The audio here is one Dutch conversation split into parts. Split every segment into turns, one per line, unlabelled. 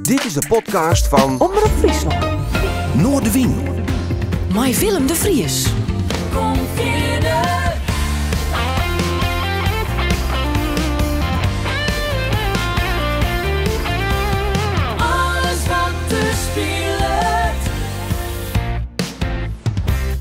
Dit is de podcast van
Omroep Friesland.
Noordewien.
Met Willem de Vries.
Kom verder. Alles wat te speelt.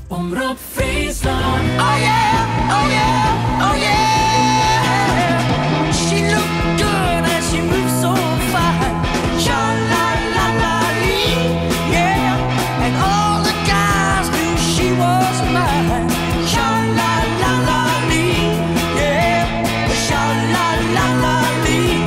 Omroep Friesland. Oh yeah, oh yeah, oh yeah. She looked good and she moved so fine. Sha-la-la-la-lee, yeah. And all the guys knew she was mine. Sha-la-la-la-lee, yeah. Sha-la-la-la-lee.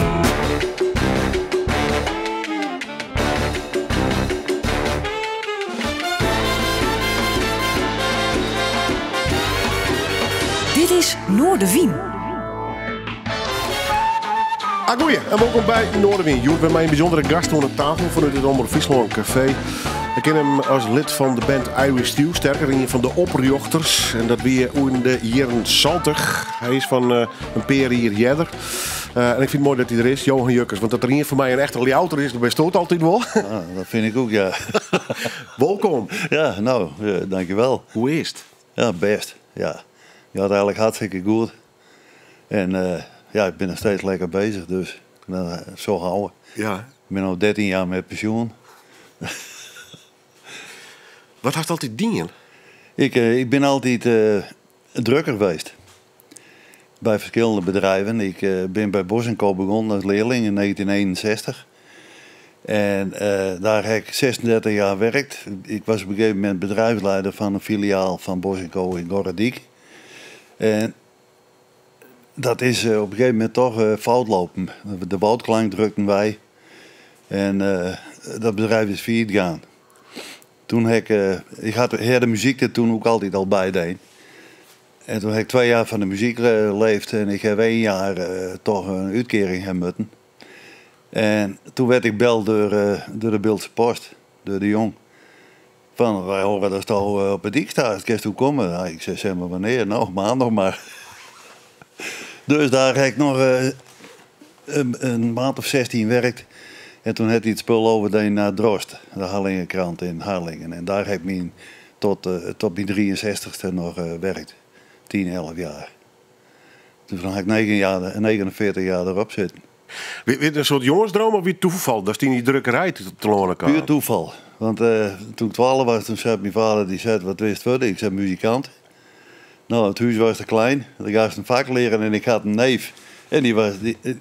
Dit is Noordewien.
Goeie, en welkom bij Noordewien. Joep bij mij een bijzondere gast aan de tafel vanuit het Omroep Friesland Café. Ik ken hem als lid van de band Irish Stew, sterker een van de oprochters. En dat weer in de jaren 70. Hij is van een peer hier jeder. En ik vind het mooi dat hij er is, Johan Jukkers. Want dat er hier voor mij een echte lijouter is, dat bestaat altijd wel.
Ja, dat vind ik ook, ja.
Welkom.
Ja, nou, dankjewel.
Hoe is het?
Ja, best. Ja, je had eigenlijk hartstikke goed. En ja, ik ben nog steeds lekker bezig, dus zo houden.
Ja.
Ik ben al 13 jaar met pensioen.
Wat had altijd dingen?
Ik ben altijd drukker geweest. Bij verschillende bedrijven. Ik ben bij Bos & Co begonnen als leerling in 1961. En daar heb ik 36 jaar gewerkt. Ik was op een gegeven moment bedrijfsleider van een filiaal van Bos & Co in Gorrediek. En dat is op een gegeven moment toch fout lopen. De woudklank drukten wij. En dat bedrijf is failliet gegaan. Toen heb ik had de muziek er toen ook altijd al bij deed. En toen heb ik 2 jaar van de muziek geleefd en ik heb 1 jaar toch een uitkering hebben moeten. En toen werd ik gebeld door de Beeldse Post, door de Jong. Van, wij horen dat toch op het dik staat, kun je toe komen? Nou, ik zei, zeg maar wanneer? Nou, maandag maar. Dus daar heb ik nog een maand of 16 werkt. En toen had hij het spul overdeen naar Drost, de Harlingenkrant in Harlingen. En daar heb ik tot mijn 63ste nog gewerkt. 10, 11 jaar. Dus dan heb ik 49 jaar erop zitten.
Weer een soort jongensdroom of weer toeval? Dat is die drukkerij te lonen kan.
Puur toeval. Want toen ik 12 was, toen zei mijn vader, die zei, wat wist je worden? Ik zei, muzikant. Nou, het huis was te klein. Ik had een vak leren en ik had een neef. En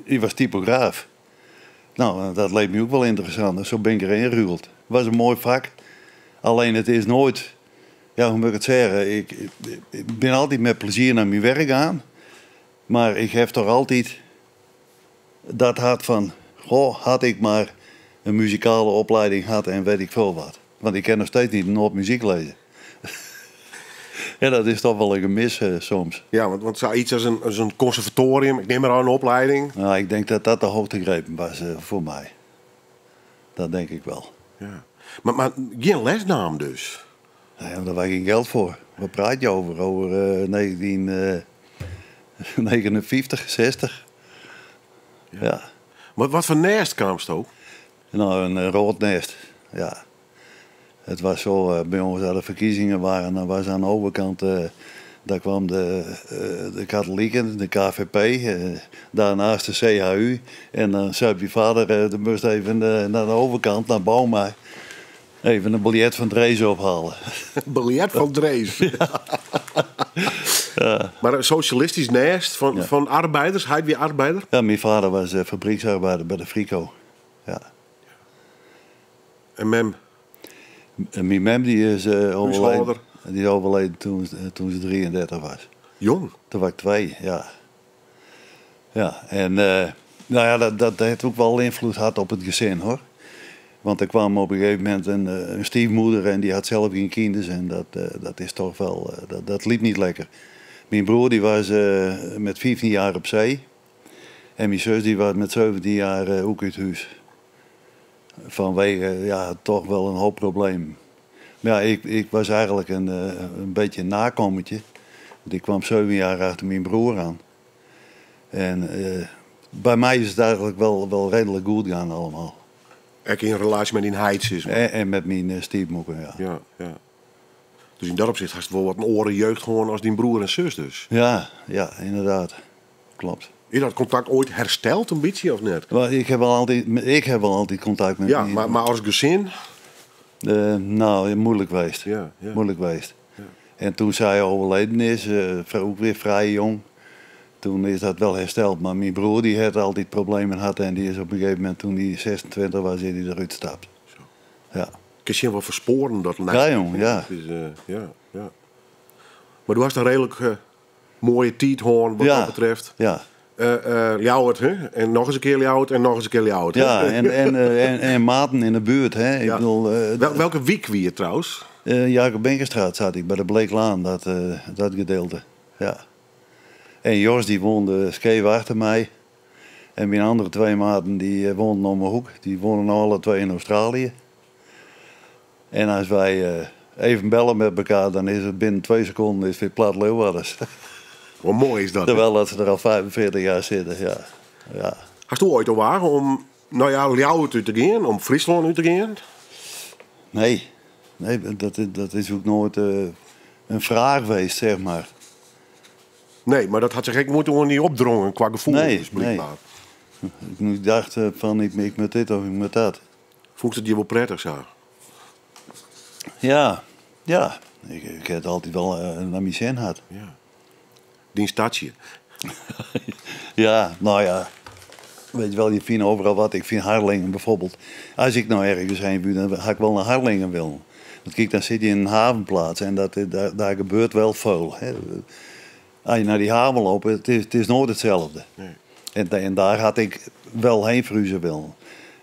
die was typograaf. Nou, dat leek me ook wel interessant. Dus zo ben ik erin geruweld. Het was een mooi vak. Alleen het is nooit... Ja, hoe moet ik het zeggen? Ik ben altijd met plezier naar mijn werk gaan. Maar ik heb toch altijd dat hart van... Goh, had ik maar een muzikale opleiding gehad en weet ik veel wat. Want ik kan nog steeds niet nooit muziek lezen. Ja, dat is toch wel een gemis soms.
Ja, want zou iets als een conservatorium, ik neem maar aan een opleiding.
Nou, ik denk dat dat de hoogtegreep was voor mij. Dat denk ik wel.
Ja. Maar geen lesnaam dus?
Nou ja, daar was geen geld voor. Wat praat je over? Over 1959, 60? Ja.
Wat voor nest kwam het ook?
Nou, een rood nest. Ja. Het was zo, bij ons dat de verkiezingen waren, dan was aan de overkant, daar kwam de katholieken, de KVP, daarnaast de CHU. En dan zei je vader, dan moest even naar de overkant, naar Bouma, even een biljet van Drees ophalen.
Biljet van Drees. Ja. Maar een socialistisch nest van arbeiders, hij weer arbeider?
Ja, mijn vader was fabrieksarbeider bij de Frico. Ja.
En mem?
En mijn mem die is overleden. Die is overleden toen ze 33 was.
Jong?
Toen was ik 2, ja. Ja, en nou ja, dat heeft ook wel invloed gehad op het gezin, hoor. Want er kwam op een gegeven moment een stiefmoeder en die had zelf geen kinderen. En dat is toch wel, dat liep niet lekker. Mijn broer die was met 15 jaar op zee. En mijn zus die was met 17 jaar ook uit huis. Vanwege, ja, toch wel een hoop problemen. Maar ja, ik was eigenlijk een beetje een nakomertje. Want ik kwam 7 jaar achter mijn broer aan. En bij mij is het eigenlijk wel redelijk goed gegaan allemaal.
Ook in relatie met die Heids is.
En met mijn stiefmoeder, ja.
Ja. Dus in dat opzicht had je wel wat een oren jeugd gewoon als die broer en zus dus.
Ja, inderdaad. Klopt.
Is dat contact ooit hersteld een beetje of net?
Maar ik heb wel altijd contact met
Ja,
die-
maar als gezin?
nou, moeilijk geweest.
Ja.
Moeilijk geweest. Ja. En toen zij overleden is, ook weer vrij jong, toen is dat wel hersteld. Maar mijn broer die had altijd problemen gehad en die is op een gegeven moment, toen hij 26 was, is hij eruit gestapt.
Zo.
Ja.
Kun je wel versporen dat lijkt.
Ja, jong, ja.
Dus, ja. Maar du hast een redelijk mooie tijd hoorn wat dat betreft.
Ja.
Ljouwert, hè? En nog eens een keer Ljouwert en nog eens een keer Ljouwert. hè?
Ja, en maten in de buurt. Hè. Ik
Ja.
bedoel,
Welke wiek wie je trouwens?
Jacob Benkenstraat zat ik, bij de Bleeklaan, dat gedeelte. Ja. En Jos die woonde scheef achter mij. En mijn andere 2 maten die woonden om mijn hoek. Die wonen nou alle 2 in Australië. En als wij even bellen met elkaar, dan is het binnen 2 seconden is weer plat Leeuwarders.
Hoe mooi is dat? hè?
Terwijl dat ze er al 45 jaar zitten, ja.
Hast du ooit al wagen om, nou ja, Ljouwert uit te gaan, om Friesland uit te gaan?
Nee, dat is ook nooit een vraag geweest, zeg maar.
Nee, maar dat had zich echt moeten niet opdrongen qua gevoel.
Nee,
dus blijkbaar.
Ik dacht van ik moet dit of ik moet dat.
Voelt het je wel prettig zo?
Ja. Ik heb altijd wel een mijn zin gehad.
Ja. Die stadje.
Ja, nou ja. Weet je wel, je vindt overal wat. Ik vind Harlingen bijvoorbeeld. Als ik nou ergens heen wil, dan ga ik wel naar Harlingen willen. Want kijk, dan zit je in een havenplaats en daar gebeurt wel veel. Hè. Als je naar die haven loopt, het is nooit hetzelfde.
Nee.
En daar had ik wel heen verhuizen willen.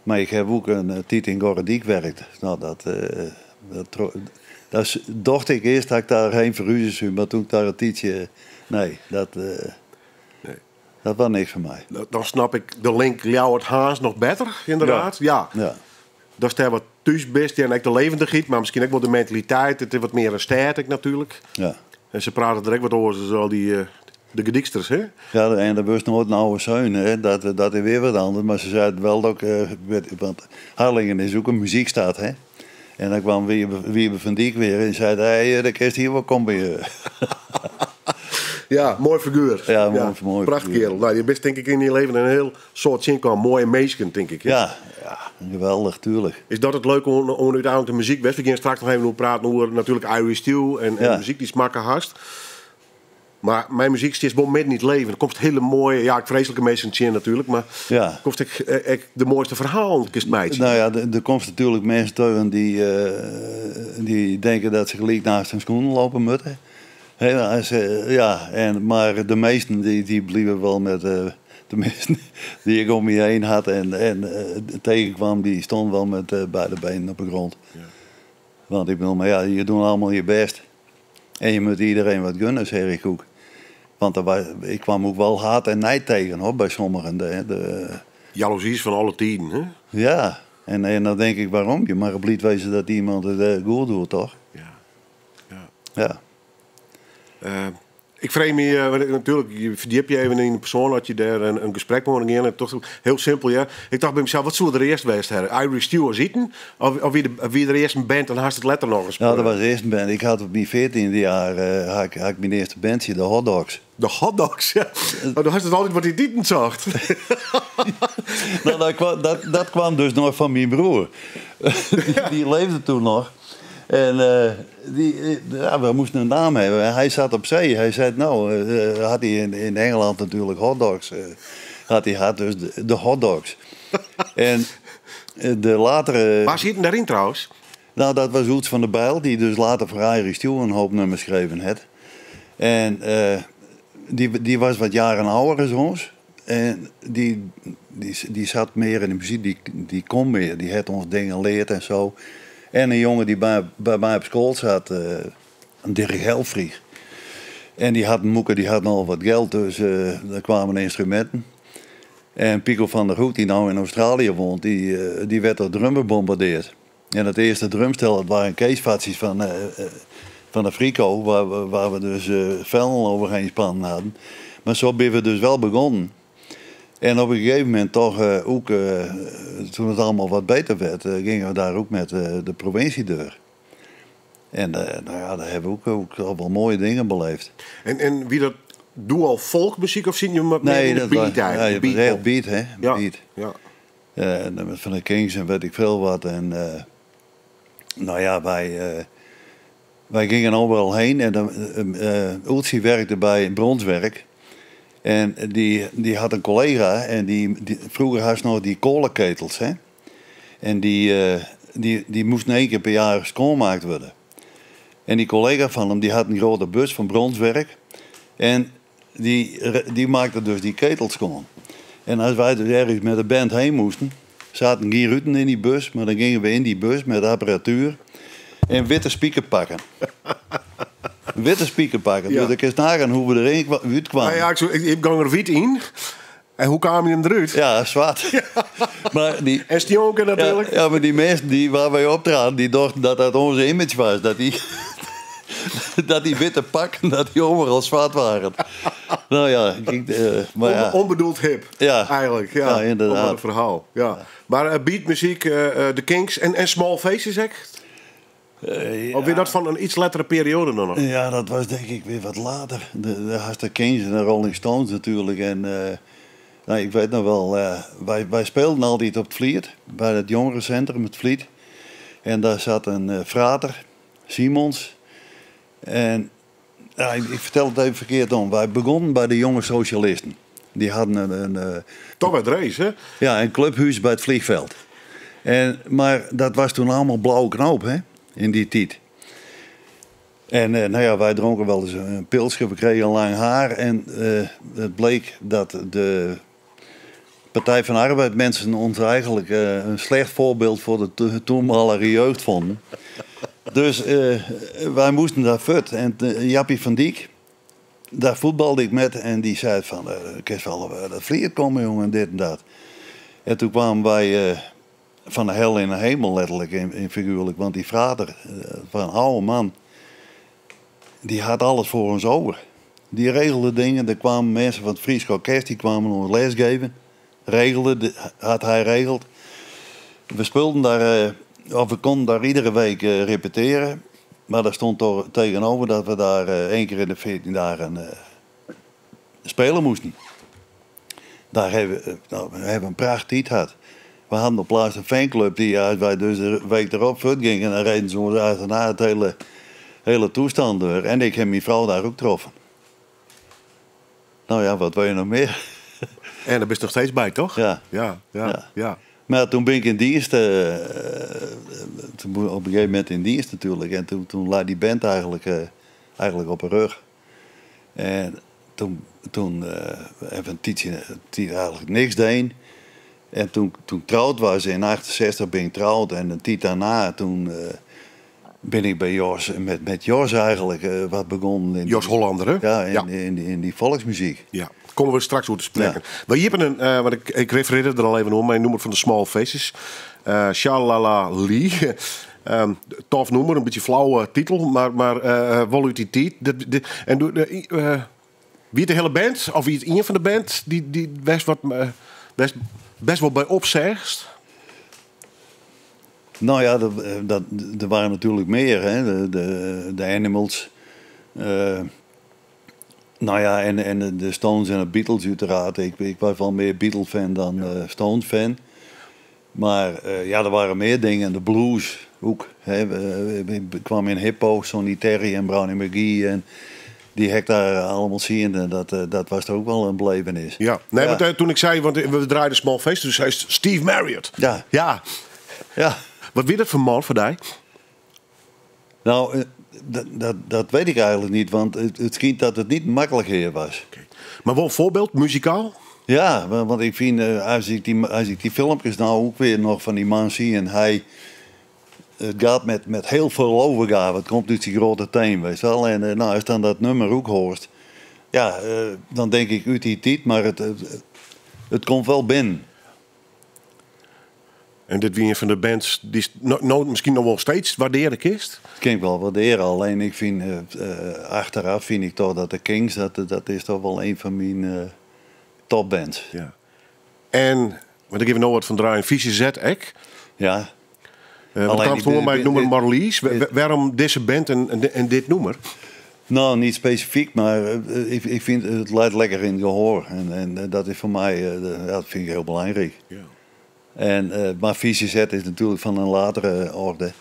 Maar ik heb ook een tijd in Gorediek gewerkt. Nou, dat dacht ik eerst dat ik daarheen verhuizen zou. Maar toen ik daar een tijdje... Nee, dat was niks voor mij.
Dan snap ik de link Ljouwert-Haas nog beter, inderdaad. Ja. Dat is daar wat thuis best en ook de levendigheid, maar misschien ook wel de mentaliteit. Het is wat meer een stad natuurlijk.
Ja.
En ze praten direct wat over, zoals de gediksters, hè?
Ja, en dat was nooit een oude zeun, hè. Dat is weer wat anders. Maar ze zeiden wel dat want Harlingen is ook een muziekstad, hè. En dan kwam Wiebe van Dijk weer en zei, hey, de kerst hier wel kom bij je.
Ja, mooi figuur.
Ja, mooi
prachtig
figuur.
kerel. Nou, je bent denk ik in je leven een heel soort zin kan mooie meisje, denk ik. hè?
Ja, geweldig, tuurlijk.
Is dat het leuke om uiteindelijk de muziek best? We gaan straks nog even over praten over natuurlijk Irish Stew en muziek die smaken hast. Maar mijn muziek is wel met niet leven. Er komt hele mooie, ja, ik vreselijke mensen in natuurlijk, maar
Ja.
komt ik de mooiste verhaal kist meidje.
Nou ja, er komt natuurlijk mensen tegen die denken dat ze gelijk naast hun schoenen lopen moeten. Maar de meesten die blieven wel met de mensen die ik om me heen had en tegenkwam, die stonden wel met beide benen op de grond.
Ja.
Want ik bedoel, maar ja, je doet allemaal je best. En je moet iedereen wat gunnen, zeg ik ook. Want ik kwam ook wel haat en nijd tegen, hoor, bij sommigen.
Jaloezie is van alle tijden, hè?
Ja, en dan denk ik, waarom? Je mag op lied wezen dat iemand het goed doet, toch? Ja.
Ik vreem je, natuurlijk, je verdiep je even in de persoon, had je daar een gesprek met een en toch heel simpel, ja. Ik dacht bij mezelf, wat zou er eerst geweest hebben? Irish Stew als eten? Of wie er eerst een band en haast het letter nog eens?
Nou, dat was eerst een band. Ik had op mijn 14e jaar had ik mijn eerste bandje, de Hot Dogs.
De hotdogs, ja. Maar dan had het altijd wat hij dieten zag.
Nou, dat kwam dus nog van mijn broer. Die leefde toen nog. En we moesten een naam hebben. Hij zat op zee. Hij zei, had hij in Engeland natuurlijk hotdogs. Had dus de hotdogs. En de latere...
Waar zit hij daarin trouwens?
Nou, dat was Oets van der Bijl, die dus later voor Irish Stew een hoop nummers geschreven had. En die was wat jaren ouder dan ons. En die zat meer in de muziek, die kon meer. Die had ons dingen geleerd en zo. En een jongen die bij mij op school zat, Dirk Helfrich. En die had een moeke, die had al wat geld, dus daar kwamen instrumenten. En Pico van der Hoek, die nou in Australië woont, die werd door drummen bombardeerd. En het eerste drumstel, dat waren keesvatsies van de Frico, waar we dus velden overheen spannen hadden. Maar zo ben we dus wel begonnen. En op een gegeven moment toch ook, toen het allemaal wat beter werd, gingen we daar ook met de provincie door. En nou ja, daar hebben we ook al wel mooie dingen beleefd.
En wie dat... Doe al folkmuziek of zie je hem meer in de
dat
beat
was
eigenlijk?
ja, heel beat, hè?
Ja,
Beat.
ja.
Van de Kings en weet ik veel wat. En nou ja, wij gingen overal heen. En Oeltje werkte bij Bronswerk. En die had een collega. En vroeger had ze nog die kolenketels, hè? En die moesten 1 keer per jaar schoonmaakt worden. En die collega van hem, die had een grote bus van Bronswerk. En die maakte dus die ketels schoon. En als wij dus ergens met de band heen moesten, zaten Guy Rutten in die bus, maar dan gingen we in die bus met apparatuur en witte speakerpakken. Witte speakerpakken.
Ja.
Dus ik eens nagaan hoe we erin kwamen.
Nou ja, ik heb er wit in. En hoe kwam je hem eruit?
Ja, zwart. Maar
En Stjonke natuurlijk.
ja, maar die mensen waar wij optraden, die dachten dat dat onze image was. Dat die witte pakken, dat die overal zwart waren. Nou ja, maar ja.
Onbedoeld hip,
Ja.
eigenlijk. Ja,
Ja, inderdaad.
Wat een verhaal. Ja. Maar beatmuziek, de Kings en Small Faces, hè? Of weer dat van een iets latere periode dan nog?
Ja, dat was denk ik weer wat later. De Haster Kings en de Rolling Stones natuurlijk. En nou, ik weet nog wel, wij speelden altijd op het Vliet, bij het jongerencentrum het Vliet. En daar zat een frater, Simons. En ja, ik vertel het even verkeerd om. Wij begonnen bij de jonge socialisten. Die hadden
Toch bij het race, hè?
een clubhuis bij het vliegveld. Maar dat was toen allemaal blauwe knoop, hè? In die tijd. En nou ja, wij dronken wel eens een pilsje, we kregen lang haar. En het bleek dat de Partij van de Arbeid mensen ons eigenlijk een slecht voorbeeld voor de toenmalige jeugd vonden. Dus wij moesten daar fut. En Jappie van Dijk, daar voetbalde ik met. En die zei van, ik kan wel dat vliegen komen, jongen, dit en dat. En toen kwamen wij van de hel in de hemel, letterlijk in figuurlijk. Want die vader van een oude man, die had alles voor ons over. Die regelde dingen. Er kwamen mensen van het Fries Orkest, die kwamen ons lesgeven. Had hij regeld. We speelden daar, of we konden daar iedere week repeteren. Maar daar stond toch tegenover dat we daar 1 keer in de 14 dagen spelen moesten. Daar hebben we een prachtig tijd gehad. We hadden op plaats een fanclub die, als wij dus de week erop voort gingen, dan reden ze ons achterna het hele toestand door. En ik heb mijn vrouw daar ook getroffen. Nou ja, wat wil je nog meer?
En daar ben je nog steeds bij, toch?
Ja.
Ja.
Maar toen ben ik in dienst, toen op een gegeven moment in dienst natuurlijk. En toen lag die band eigenlijk op haar rug. En toen hebben we een tijdje eigenlijk niks deed. En toen trouwd was in 68 ben ik trouwd. En een tijd daarna toen ben ik bij Jos, met Jos eigenlijk wat begonnen.
Jos Hollander, hè?
Ja, in die volksmuziek.
Ja, komen we straks over te spreken. We hebben een, want ik refereerde er al even om, maar een noemer van de Small Faces. Shalala Lee. Tof noemer, een beetje flauwe titel, maar wel uit die tijd. Wie de hele band, of wie het een van de band, die best wel bij opzegst?
Nou ja, er waren natuurlijk meer, hè. De Animals. Nou ja, en de Stones en de Beatles uiteraard. Ik was wel meer Beatle-fan dan Stones-fan. Maar ja, er waren meer dingen. De blues ook. Hè. We kwamen in Hippo, Sonny Terry en Brownie McGee. En die hek daar allemaal zien. En dat was toch ook wel een belevenis.
Ja, nee, ja. Want toen ik zei, want we draaiden Small Faces, dus hij is Steve Marriott.
Ja.
Wat weet dat voor man voor die?
Nou, dat weet ik eigenlijk niet, want het schijnt dat het niet makkelijk hier was.
Okay. Maar wel een voorbeeld, muzikaal?
Ja, want ik vind, als ik die filmpjes nou ook weer nog van die man zie en het gaat met heel veel overgave. Het komt uit die grote teen, weet je wel. En nou, als dan dat nummer ook hoort, ja, dan denk ik uit die tijd, maar het komt wel binnen.
En dit wie een van de bands die misschien nog wel steeds waardeerde kist?
Dat kan ik wel waarderen. Alleen ik vind, achteraf vind ik toch dat de Kings, dat is toch wel een van mijn topbands.
Ja. En, want ik even nog wat van draaien, Vieze Z, ek.
Ja.
Wat kan het maar ik noem het Marlies. Waarom deze band en dit nummer?
Nou, niet specifiek, maar ik vind het leidt lekker in het gehoor. En dat is voor mij, dat vind ik heel belangrijk. Ja. Maar Vieze Z is natuurlijk van een latere orde.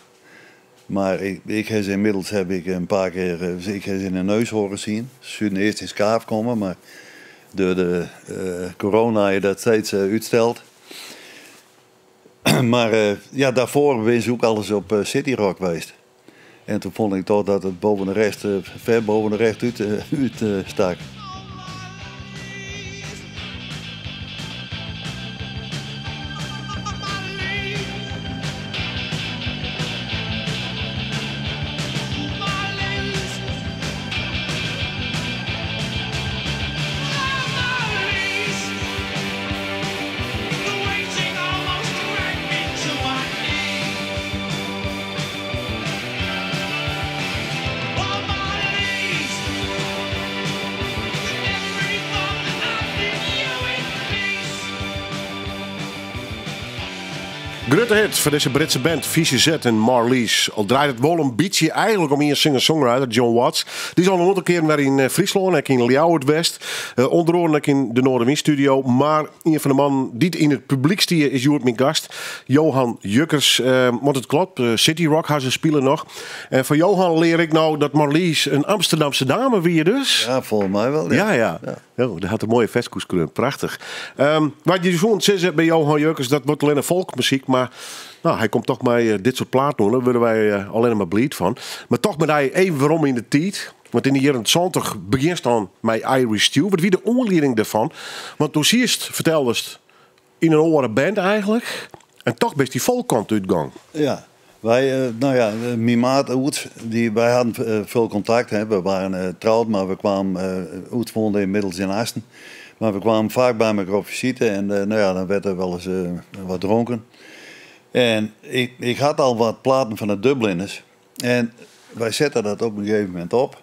Maar inmiddels heb ik een paar keer ik heb ze in een neus horen zien. Ze zouden eerst in Skaaf komen, maar door de corona je dat steeds uitstelt. Maar daarvoor ben ze ook alles op City Rock geweest. En toen vond ik toch dat het boven de rest, ver boven de rest uitstak.
Grote hit voor deze Britse band, Vieze Z en Marlies. Al draait het wel een beetje eigenlijk om een singer-songwriter, John Watts. Die is al een aantal keer weer in Friesland, in Ljouwert-West. Onder andere in de Noorderwind-studio. Maar een van de mannen die in het publiek stier is Joert mijn gast. Johan Jukkers. Want het klopt, City Rock gaan ze spelen nog. En van Johan leer ik nou dat Marlies een Amsterdamse dame weer dus.
Ja, volgens mij wel.
Ja. Oh, dat had een mooie vestkoeskreun. Prachtig. Wat je zo'n zegt bij Johan Jukkers, dat wordt alleen een volkmuziek. Maar nou, hij komt toch met dit soort platen doen. Daar worden wij alleen maar bleed van. Maar toch ben hij even waarom in de tijd. Want in de jaren 20 begint dan met Irish Stew. Wat wie de oorlering daarvan? Want toen eerst vertelde het in een andere band eigenlijk. En toch best die volkant uitgang.
Ja. Wij, mijn maat Oets, wij hadden veel contact. Hè. We waren trouwd, maar we kwamen, Oets woonde inmiddels in Asten. Maar we kwamen vaak bij elkaar op visite en dan werd er wel eens wat dronken. En ik had al wat platen van de Dubliners. En wij zetten dat op een gegeven moment op.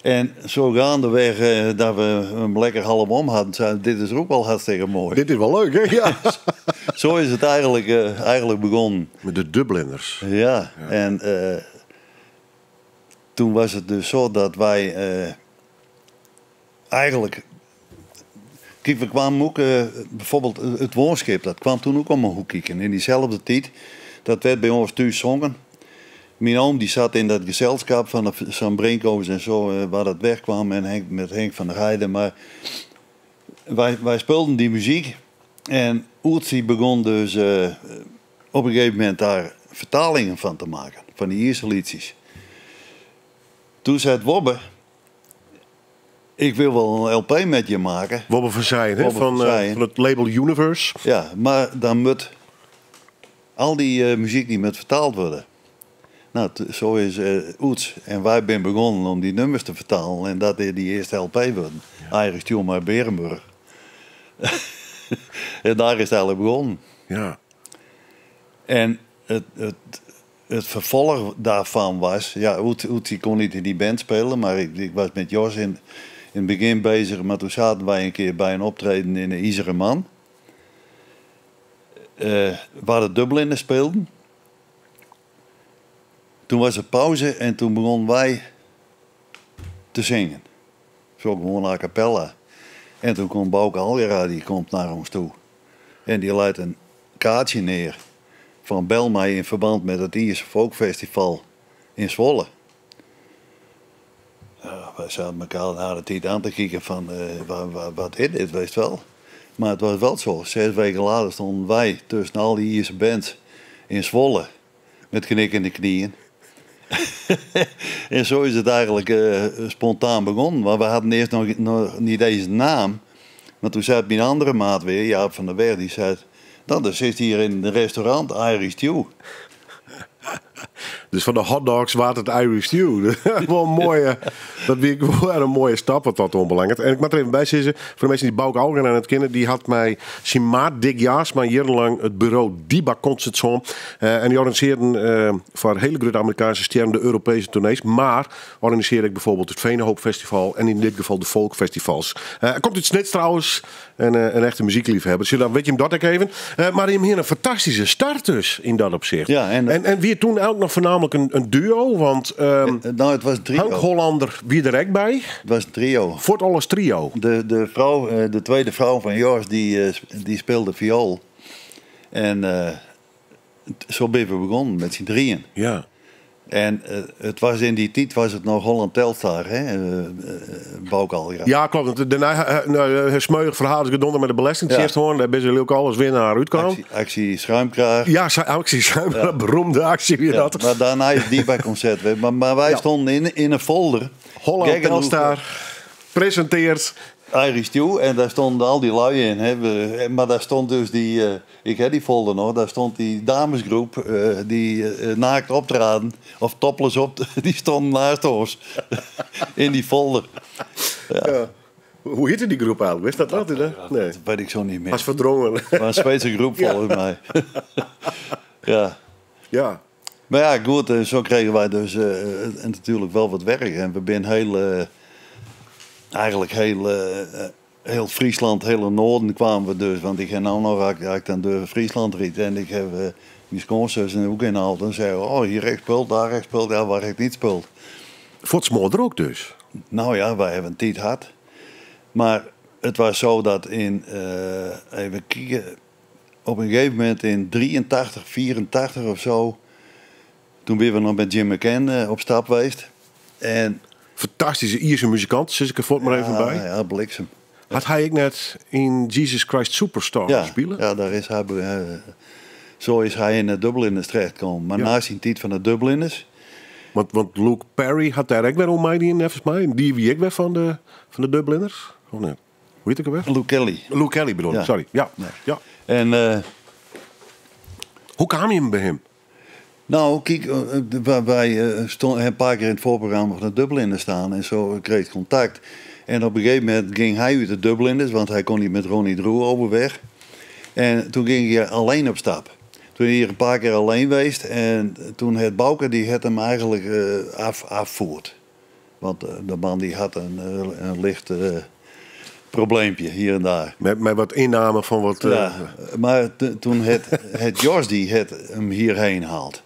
En zo gaandeweg dat we hem lekker half om hadden, zeiden dit is ook wel hartstikke mooi.
Dit is wel leuk, hè? Ja.
Zo is het eigenlijk begonnen.
Met de Dubliners.
Ja. En toen was het dus zo dat wij eigenlijk... Kijk, we kwamen ook, bijvoorbeeld het woonschip, dat kwam toen ook om een hoek kijken. In diezelfde tijd, dat werd bij ons thuis zongen. Mijn oom die zat in dat gezelschap van de San Brinko's en zo, waar dat wegkwam en met Henk van der Heijden. Maar wij speelden die muziek en Oertsie begon dus op een gegeven moment daar vertalingen van te maken, van die eerste liedjes. Toen zei het Wobbe, ik wil wel een LP met je maken.
Wobbe Verzijn, hè? Van het label Universe.
Ja, maar dan moet al die muziek die moet vertaald worden. Nou, zo is Oets en wij zijn begonnen om die nummers te vertalen. En dat is die eerste LP worden. Ja. Irish Stew maar Berenburg. En daar is het eigenlijk begonnen.
Ja.
En het vervolg daarvan was... Ja, Oets kon niet in die band spelen, maar ik was met Jos in het begin bezig. Maar toen zaten wij een keer bij een optreden in een IJzeren Man. Waar de Dubliners speelden. Toen was er pauze en toen begonnen wij te zingen. Zo gewoon a cappella. En toen kwam Bouke Algera, die komt naar ons toe. En die leidt een kaartje neer van bel mij in verband met het Ierse Folkfestival in Zwolle. Wij zaten elkaar na de tijd aan te kijken van wat is dit, weet je wel. Maar het was wel zo. 6 weken later stonden wij tussen al die Ierse bands in Zwolle met knikkende knieën. En zo is het eigenlijk spontaan begonnen. Maar we hadden eerst nog niet deze naam. Maar toen zei mijn andere maat weer, Jaap van der Weg, die zei... Dan zit hier in het restaurant Irish Stew.
Dus van de hotdogs waard het Irish stew. Wel een mooie, dat vind ik wel een mooie stap wat dat onbelangrijk. En ik moet er even bij zeggen, voor de mensen die Bouke Algen aan het kennen, die had mij zijn maat Dick Jaarsma jarenlang het bureau Diba Concertzon. En die organiseerden voor hele grote Amerikaanse sterren de Europese tournees. Maar organiseerde ik bijvoorbeeld het Veenenhoop Festival en in dit geval de Folkfestivals. Er komt iets net trouwens, een echte muziekliefhebber. Dus dan weet je hem dat ook even. Maar hij heeft hier een fantastische start dus in dat opzicht.
Ja,
en wie toen ook nog voornamelijk een duo, want
nou, het was een trio.
Hank Hollander wie er ook bij.
Het was een trio.
Fort alles trio.
De tweede vrouw van Jos, die speelde viool. En zo ben we begonnen met z'n drieën.
Ja.
En het was in die tijd was het nog Holland Telstar, hè? Bouke Algen.
Ja, klopt. Daarna smeuig verhaal is gedonder met de belastingdienst.
Ja.
Daar ben je ook alles weer naar uitkwam.
Actie Schuimkraag.
Ja, actie Schuimkraag. Beroemde actie weer
Ja,
dat.
maar daarna is die bij concert. Maar wij stonden in een folder.
Holland
Kijk,
Telstar presenteert.
Irish Stew en daar stonden al die lui in. Hè. Maar daar stond dus ik heb die folder nog, daar stond die damesgroep die naakt optraden, of topless op, die stonden naast ons. In die folder.
Ja. Hoe heette die groep eigenlijk? Wist dat hè? Nee.
Dat weet ik zo niet meer.
Was verdrongen.
Het was een Zweedse groep volgens mij. Ja.
Ja.
Maar ja, goed, zo kregen wij dus natuurlijk wel wat werk. En we zijn eigenlijk heel Friesland, heel Noorden kwamen we dus. Want ik heb nou nog dan door Friesland riet. En ik heb mijn schoonzus en ook ingehaald. En zei, oh, hier rechts speelt, daar rechts speelt. Ja, waar ik niet speelt.
Voortsmoor er ook dus.
Nou ja, wij hebben een tijd gehad. Maar het was zo dat even kijken, op een gegeven moment in 83, 84 of zo. Toen ben we nog met Jim McCann op stap geweest. En
Fantastische Ierse muzikant, zit ik er voort maar even bij.
Ja, bliksem.
Had hij ik net in Jesus Christ Superstar spelen?
Ja, daar is hij, zo is hij in de Dubliners terechtgekomen. Maar naast zijn tijd van de Dubliners.
Want Luke Perry had daar ook weer om mij die in, volgens mij. Die wie ik weer van de Dubliners. Oh nee. Hoe heet ik er weer?
Luke Kelly.
Luke Kelly bedoel ik,
Ja.
sorry. Ja.
Nee.
Ja.
En
Hoe kwam je hem bij hem?
nou, kijk, wij stonden een paar keer in het voorprogramma van de Dubliners staan. En zo kreeg ik contact. En op een gegeven moment ging hij uit de Dubliners, want hij kon niet met Ronnie Droe overweg. En toen ging hij alleen op stap. Toen is hij hier een paar keer alleen geweest. En toen het Bouke, die had hem eigenlijk afvoerd. Want de man die had een licht probleempje hier en daar.
Met wat inname van wat...
Ja, maar toen het Jos die het hem hierheen haalt.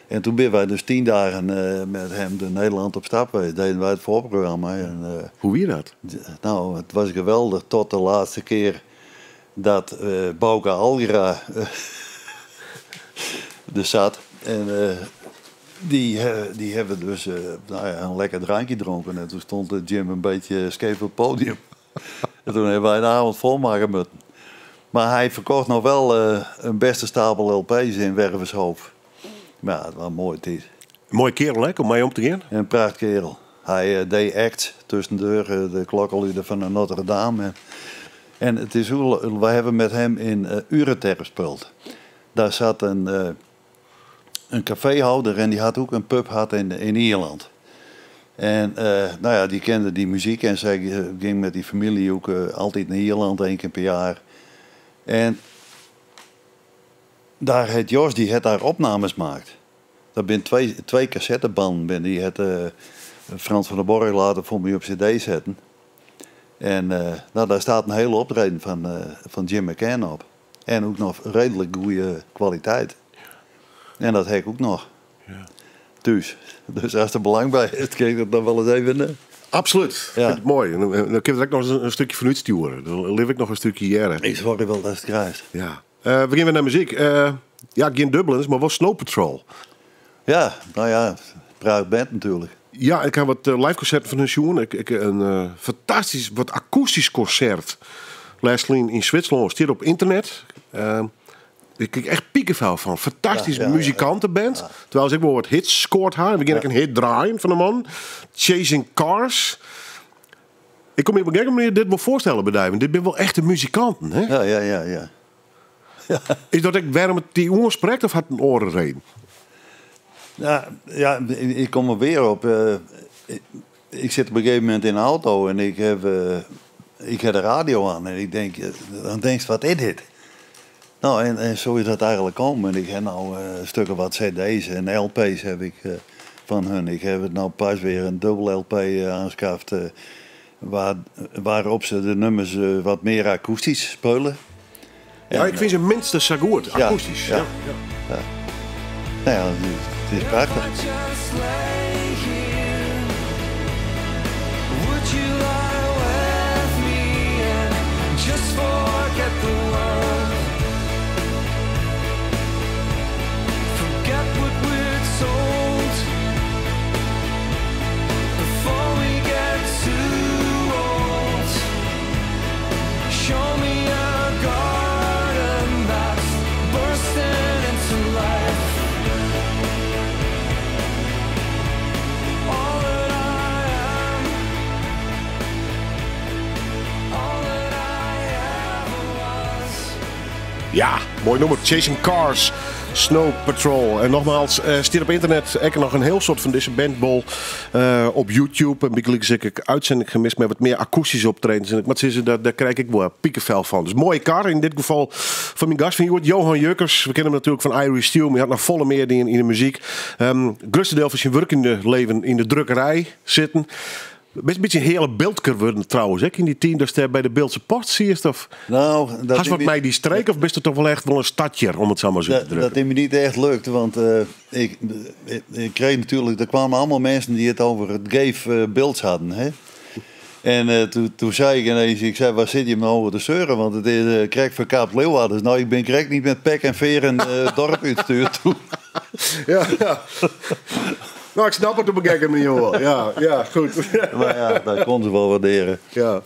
En toen ben wij dus 10 dagen met hem door Nederland op stap geweest. Deden wij het voorprogramma. En,
Hoe wie dat?
nou, het was geweldig tot de laatste keer dat Bouke Algen er zat. En die hebben dus een lekker drankje gedronken. En toen stond Jim een beetje scheef op het podium. En toen hebben wij een avond vol maken moeten. Maar hij verkocht nog wel een beste stapel LP's in Wervershoop. Maar ja, het was een mooie tijd.
Mooie kerel, hè? Om mee om te gaan.
En een prachtkerel. Hij deed act tussendoor de klokkenluiden van de Notre Dame. En het is hoe we hebben met hem in Ureter gespeeld. Daar zat een caféhouder en die had ook een pub gehad in Ierland. En nou ja, die kende die muziek en zij ging met die familie ook altijd naar Ierland 1 keer per jaar. En daar het Jos, die het daar opnames gemaakt. Dat zijn twee cassettebanden. Die het Frans van der Borg later voor me op cd zetten. En nou, daar staat een hele optreden van Jim McCann op. En ook nog redelijk goede kwaliteit. En dat heb ik ook nog.
Ja.
Dus als er belang bij is, kijk dat dan wel eens even.
Absoluut.
Ja.
Vind het mooi. En dan kun je er ook nog een stukje van uitsturen. Dan leef ik nog een stukje jaren.
Ik zorg wel dat het krijgt.
Ja. We gaan weer naar muziek. Ja, geen Dubliners, maar wel Snow Patrol.
Ja, nou ja, praat band natuurlijk.
Ja, ik heb wat live concerten van hun zien. Ik een fantastisch, wat akoestisch concert. Leslie in Zwitserland staat op internet. Ik kreeg echt piekenvel van. Fantastisch muzikantenband.
Ja.
Terwijl ze ook wel wat hits scoort haar. We gaan een hit draaien van de man. Chasing Cars. Ik kom je op een gegeven manier dit wel voorstellen bij Dijven. Dit zijn wel echte muzikanten, hè?
Ja.
Is dat ik waarom het die jongen spreekt of had een orenreden?
Ja, ik kom er weer op. Ik zit op een gegeven moment in de auto en ik heb de radio aan. En ik denk, dan denk je, wat is dit? Nou, en zo is dat eigenlijk komen. En ik heb nou stukken wat cd's en LP's heb ik van hun. Ik heb het nou pas weer een dubbel LP aangeschaft. Waarop ze de nummers wat meer akoestisch spelen.
Ja, ik vind ze minstens zo goed,
Ja,
akoestisch.
ja.
Ja.
Nou ja, het is prachtig.
Just lay here. Would you lie with me and just forget the world? Forget what we're told before we get too old. Show me a garden that's bursting into life. All that I am, all that I ever was.
Ja, mooi nummer. Chasing Cars, Snow Patrol. En nogmaals, stier op internet. Ik heb nog een heel soort van deze bandbol op YouTube. En ik heb ik uitzending gemist met wat meer akoestische optredens. En wat is daar krijg ik wel piekenvel van. Dus mooie kar. In dit geval van mijn gast van Johan Jukkers. We kennen hem natuurlijk van Irish Steel. Maar hij had nog volle meer in de muziek. Grootste deel van zijn werk in de leven in de drukkerij zitten. Best een beetje een hele beeldker worden trouwens. Hè? In die 10 dat je bij de Beeldse Post zie je of
Nou,
Has wat mij die streek of best het toch wel echt wel een stadje om het zo maar zo te drukken?
dat het me niet echt lukt, want ik kreeg natuurlijk, er kwamen allemaal mensen die het over het gave beelds hadden. Hè? En toen zei ik ineens, waar zit je me over te zeuren? Want het is krek verkaapt Leeuwarden. Nou, ik ben krek niet met pek en veer en dorp uitstuurd toen.
Ja. Nou, ik snap het op een gekke manier hoor. Ja, goed.
Maar ja, dat kon ze wel waarderen.
Ja.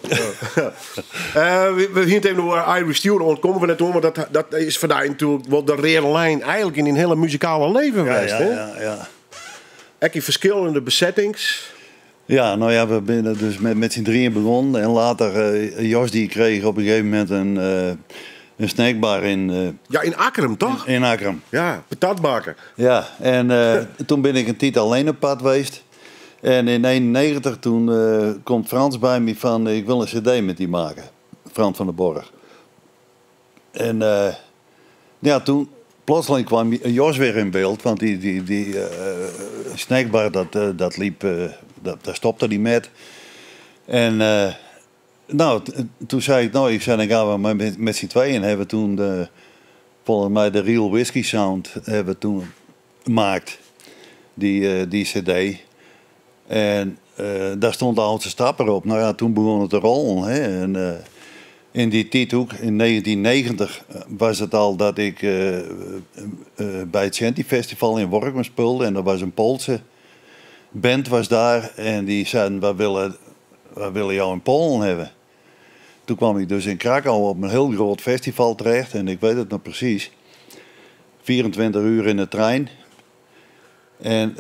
We zien het even over Irish Steel ontkomen we net door, maar dat is voor mij natuurlijk wel de rode lijn eigenlijk in een hele muzikale leven geweest.
Ja.
Ook in verschillende besettings.
Ja, nou ja, we zijn dus met z'n drieën begonnen. En later, Jos die kreeg op een gegeven moment een snackbar in
Akkerum toch?
in Akkerum.
Ja, patatbakken.
Ja, en toen ben ik een tijd alleen op pad geweest. En in 1991 toen komt Frans bij me van, ik wil een cd met die maken. Frans van der Borg. En ja, toen plotseling kwam Jos weer in beeld. Want die snackbar, dat liep, daar stopte hij met. En nou, toen zei ik, ik dan gaan we met z'n tweeën hebben toen volgens mij de Real Whiskey Sound hebben we toen gemaakt. Die cd. En daar stond de oudste stapper op. Nou ja, toen begon het te rollen. Hè? En in die tijd ook, in 1990 was het al dat ik bij het Shanty Festival in Workum speelde. En er was een Poolse band was daar. En die zeiden, we willen jou in Polen hebben. Toen kwam ik dus in Krakau op een heel groot festival terecht. En ik weet het nog precies. 24 uur in de trein. En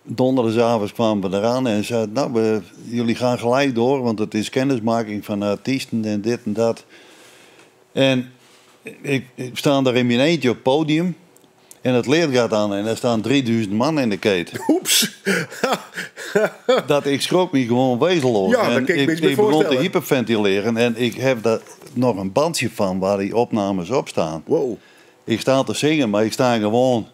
donderdagavond kwamen we eraan en zeiden, jullie gaan gelijk door, want het is kennismaking van artiesten en dit en dat. En ik sta daar in mijn eentje op het podium en het licht gaat aan en er staan 3000 man in de keten.
Oeps.
Dat ik schrok me gewoon wezenloos.
Ja, dat
en
kan ik me iets
ik begon te
voorstellen.
hyperventileren en ik heb daar nog een bandje van waar die opnames op staan.
Wow.
Ik sta te zingen, maar ik sta gewoon...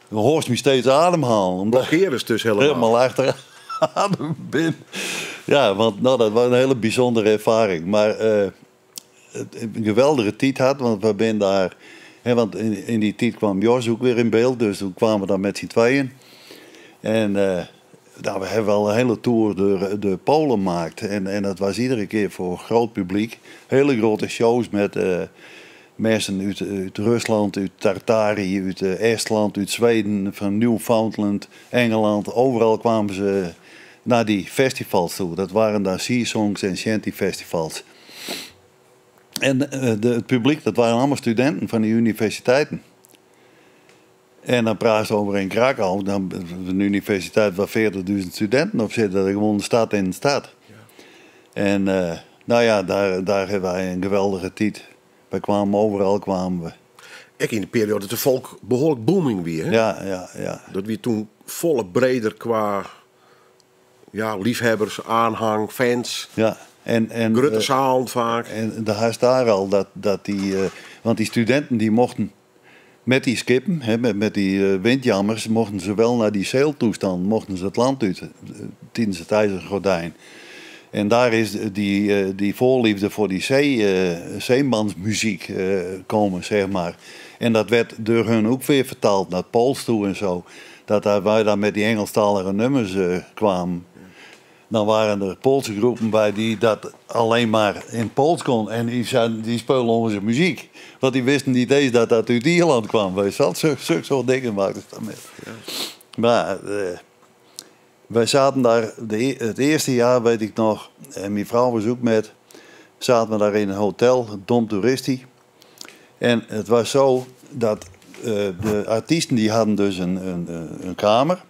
Je hoort me steeds ademhalen. Omdat
Blokkeren is dus helemaal.
helemaal achteraan ben. Ja, want dat was een hele bijzondere ervaring. Maar een geweldige tijd had, want we zijn daar... want in die tijd kwam Jos ook weer in beeld, dus toen kwamen we daar met z'n tweeën. En we hebben wel een hele tour door de Polen gemaakt. En dat was iedere keer voor groot publiek. Hele grote shows met... mensen uit Rusland, uit Tartarië, uit Estland, uit Zweden, van Newfoundland, Engeland. Overal kwamen ze naar die festivals toe. Dat waren daar Sea-Songs en Shanty festivals. En het publiek, dat waren allemaal studenten van de universiteiten. En dan praat je over in Krakau, dan een universiteit waar 40.000 studenten op zitten. Dat is gewoon de stad in de stad. Ja. En daar hebben wij een geweldige tijd. We kwamen overal,
Ik in de periode dat de volk behoorlijk booming weer. Hè?
Ja.
Dat we toen volle breder qua liefhebbers, aanhang, fans.
Ja. En
Grutte zaal vaak.
En daar is daar al dat die... want die studenten die mochten met die skippen, hè, met die windjammers, mochten ze wel naar die zeiltoestand, mochten ze het land uit tijdens het ijzeren gordijn. En daar is die voorliefde voor die zeemansmuziek komen, zeg maar. En dat werd door hun ook weer vertaald naar het Pools toe en zo. Dat wij daar met die Engelstalige nummers kwamen. Dan waren er Poolse groepen bij die dat alleen maar in Pools kon. En die speelden onze muziek. Want die wisten niet eens dat dat uit Ierland kwam. Weet je wel, zulke soort dingen maakten ze daarmee. Ja. Maar wij zaten daar, het eerste jaar weet ik nog, en mijn vrouw was ook met, zaten we daar in een hotel, Dom Toeristi. En het was zo dat de artiesten die hadden dus een kamer.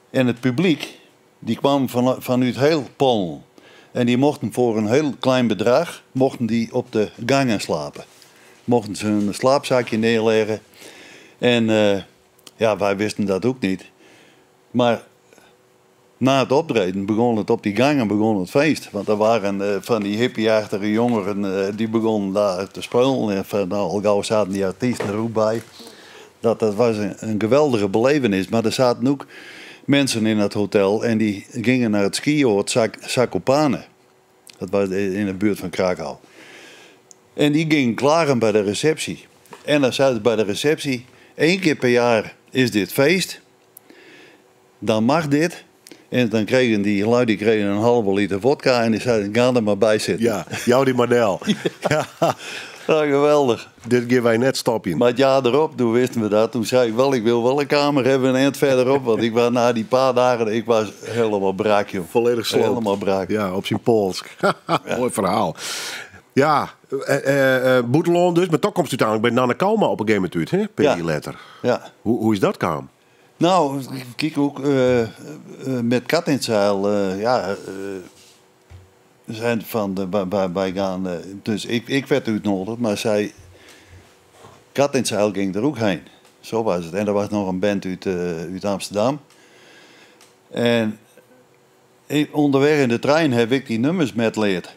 En het publiek, die kwam vanuit heel Polen. En die mochten voor een heel klein bedrag die op de gangen slapen. Mochten ze hun slaapzakje neerleggen. En wij wisten dat ook niet. Maar na het optreden begon het op die gangen het feest. Want er waren van die hippieachtige jongeren die begonnen daar te spelen. En al gauw zaten die artiesten er ook bij. Dat was een geweldige belevenis. Maar er zaten ook mensen in het hotel en die gingen naar het skioord Zakopane. Dat was in de buurt van Krakau. En die gingen klaren bij de receptie. En dan zeiden ze bij de receptie, 1 keer per jaar is dit feest. Dan mag dit. En dan kregen die lui een halve liter vodka en die zeiden, ga er maar bij zitten.
Ja, jou die model. Ja.
Ja, geweldig.
Dit geven wij net stop in.
Maar het jaar erop, toen wisten we dat. Toen zei ik wel, ik wil wel een kamer hebben een eind verderop. Want ik was na die paar dagen, ik was helemaal braak, joh.
Volledig sloopt.
Helemaal braak.
Ja, op zijn Pools. Mooi verhaal. Ja, Boeteloon dus. Maar toch komt u uiteindelijk bij Nanne Kalma op een gegeven moment uit, hè? Per letter.
Ja.
Hoe is dat kwam?
Nou, kijk ook met Kat in het Zeil, zijn bij gaan. Dus ik werd uitgenodigd, maar Kat in het Zeil ging er ook heen. Zo was het. En er was nog een band uit Amsterdam. En onderweg in de trein heb ik die nummers met leerd.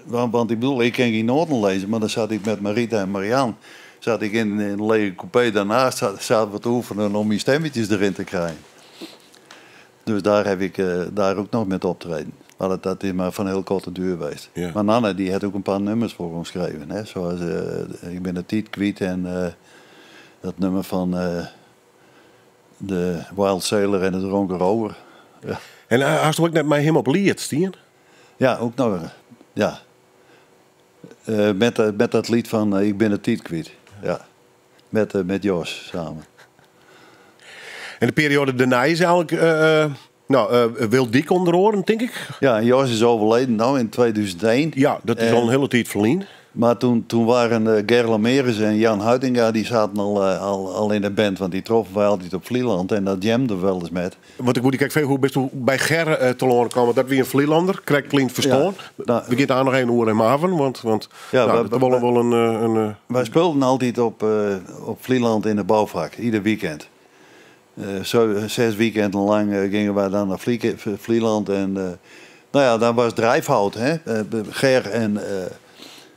Want ik bedoel, ik kan geen noten lezen, maar dan zat ik met Marita en Marianne. Zat ik in een lege coupé daarnaast, zaten we te oefenen om die stemmetjes erin te krijgen. Dus daar heb ik daar ook nog met optreden. Maar dat is maar van heel korte duur geweest. Ja. Maar Nanne die had ook een paar nummers voor ons geschreven. Hè? Zoals Ik ben de Tiet kwijt en dat nummer van de Wild Sailor en de Dronken Rover. Ja.
En had je ook net met hem op lied, Stien?
Ja, ook nog. Ja. Met dat lied van Ik ben de Tiet kwijt. Ja. Met Jos samen. En
de periode daarna is eigenlijk... Wil Diek onder oren, denk ik.
Ja, Jos is overleden nou in 2001.
Ja, dat is al een hele tijd verleden.
Maar toen waren Gerla Meres en Jan Huitinga, die zaten al in de band. Want die troffen wij altijd op Vlieland en dat jamde wel eens met.
Want ik moet kijken, hoe best u bij Ger te horen komen dat wie een Vlielander, krijgt klinkt verstaan. Ja, we gaan daar nog een oor in Maven, want dat willen wel een...
Wij speelden altijd op Vlieland in de bouwvak, ieder weekend. 6 weekenden lang gingen wij dan naar Vlieland en dan was drijfhout, hè? Ger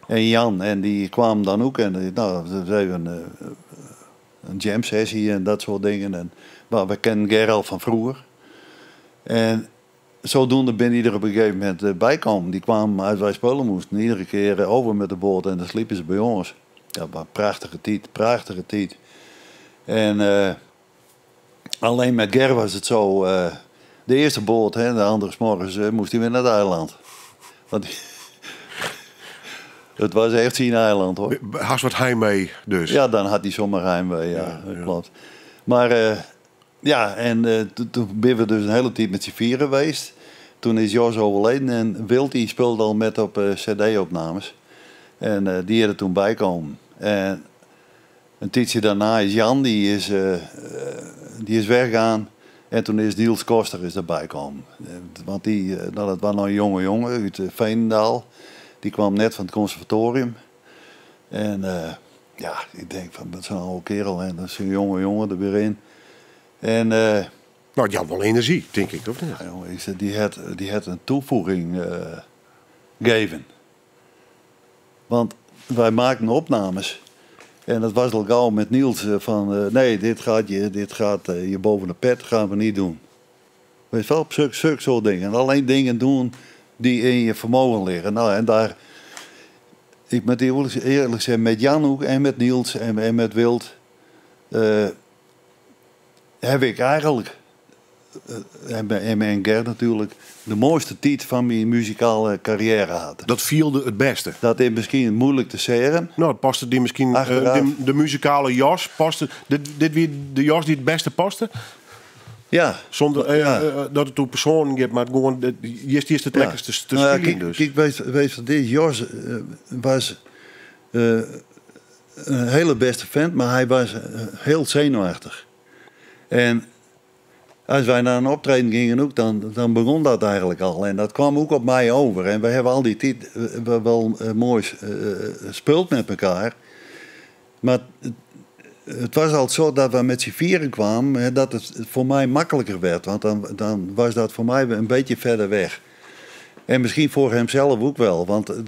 en Jan en die kwamen dan ook en we deden een jam sessie en dat soort dingen. En, we kennen Ger al van vroeger. En zodoende ben die er op een gegeven moment bij komen. Die kwamen uit wij spelen moesten iedere keer over met de boot en dan sliepen ze bij ons. Ja, maar prachtige tijd. En alleen met Ger was het zo, de eerste boot, hè, de andere 's morgens moest hij weer naar het eiland. Want het was echt zijn eiland, hoor.
Had wat heimwee dus?
Ja, dan had hij zomaar heimwee, ja. Klopt. Maar toen ben we dus een hele tijd met z'n vieren geweest. Toen is Jos overleden en Wilt die speelde al met op cd-opnames. En die er toen bij komen. En een tijdje daarna is Jan, die is weggegaan. En toen is Niels Koster erbij gekomen. Want dat was nog een jonge jongen uit Veenendaal. Die kwam net van het conservatorium. En Ja, ik denk van, dat is een oude kerel. En dat is een jonge jongen er weer in. En...
Nou, die had wel energie, denk ik, of niet?
ja, jongen, ik zeg, die had een toevoeging gegeven. Want wij maakten opnames. En dat was al gauw met Niels van... nee, dit gaat je boven de pet gaan we niet doen. Weet je wel, zulke soort dingen. En alleen dingen doen die in je vermogen liggen. Nou, en daar... Ik moet eerlijk zeggen, met Jan ook en met Niels en met Wild... heb ik eigenlijk... en Gert natuurlijk... de mooiste tijd van mijn muzikale carrière gehad.
Dat viel het beste.
Dat is misschien moeilijk te zeggen.
Nou, het paste die misschien... de muzikale jas paste... Dit weer de jas die het beste paste?
Ja.
Zonder dat het toe persoon gaat, maar gewoon... Eerst het lekkerste te spelen dus.
Kijk, weet je, dit Jos was een hele beste vent, maar hij was heel zenuwachtig. En als wij naar een optreden gingen ook, dan begon dat eigenlijk al. En dat kwam ook op mij over. En we hebben al die tijd wel mooi gespeeld met elkaar. Maar het was altijd zo dat we met z'n vieren kwamen, dat het voor mij makkelijker werd. Want dan was dat voor mij een beetje verder weg. En misschien voor hemzelf ook wel. Want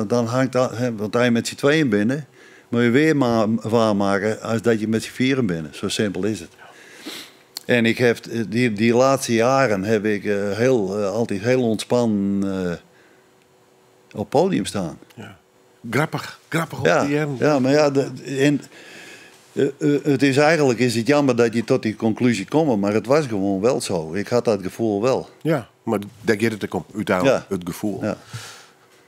dan hangt dat, want hij met z'n tweeën binnen, moet je weer waarmaken als dat je met z'n vieren binnen. Zo simpel is het. En ik heb die laatste jaren heb ik altijd heel ontspannen op het podium staan.
Ja. Grappig op
Ja,
die jaren.
ja, maar ja, het is eigenlijk jammer dat je tot die conclusie komt, maar het was gewoon wel zo. Ik had dat gevoel wel.
Ja, maar daar gaat het om, uiteindelijk, het gevoel.
Ja.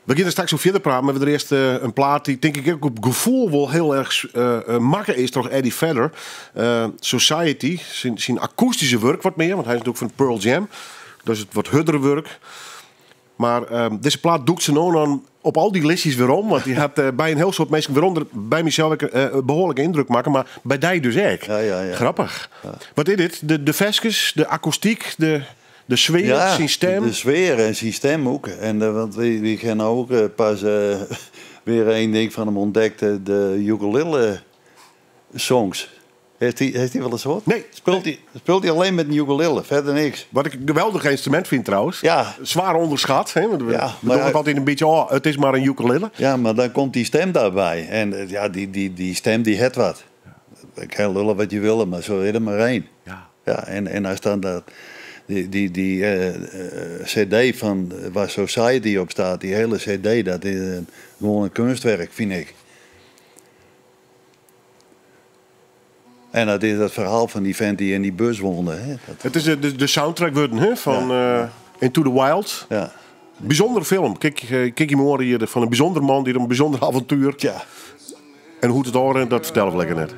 We gaan er straks over verder praten, maar we hebben er eerst een plaat die denk ik ook op gevoel wel heel erg makker is, toch Eddie Vedder. Society, zijn akoestische werk wat meer, want hij is natuurlijk van Pearl Jam. Dat is het wat huddere werk. Maar deze plaat doet ze nou dan op al die listjes weer om. Want die had bij een heel soort mensen, waaronder bij mezelf behoorlijke indruk maken. Maar bij die dus ook.
Ja.
Grappig. Ja. Wat is dit? De veskes, de akoestiek, de sfeer, zijn stem?
De sfeer en zijn stem ook. En, want we gaan ook pas weer één ding van hem ontdekt. De ukulele songs. Heeft hij wel eens gehoord?
Nee.
Speelt hij alleen met een ukulele, verder niks.
Wat ik een geweldig instrument vind trouwens.
Ja.
Zwaar onderschat. Hè? We
Ja,
doen het altijd een beetje, het is maar een ukulele.
Ja, maar dan komt die stem daarbij. En die stem die het wat. Ik kan lullen wat je wil, maar zo is er maar één. Ja, en als dan die cd van waar Society op staat, die hele cd, dat is gewoon een kunstwerk, vind ik. En dat is het verhaal van die vent die in die bus woonde. Hè?
Het is de soundtrack worden, van Into the Wild.
Ja.
Bijzondere film. Kijk je horen hier van een bijzonder man die een bijzonder avontuur.
Ja.
En hoe het horen, dat vertellen we lekker net.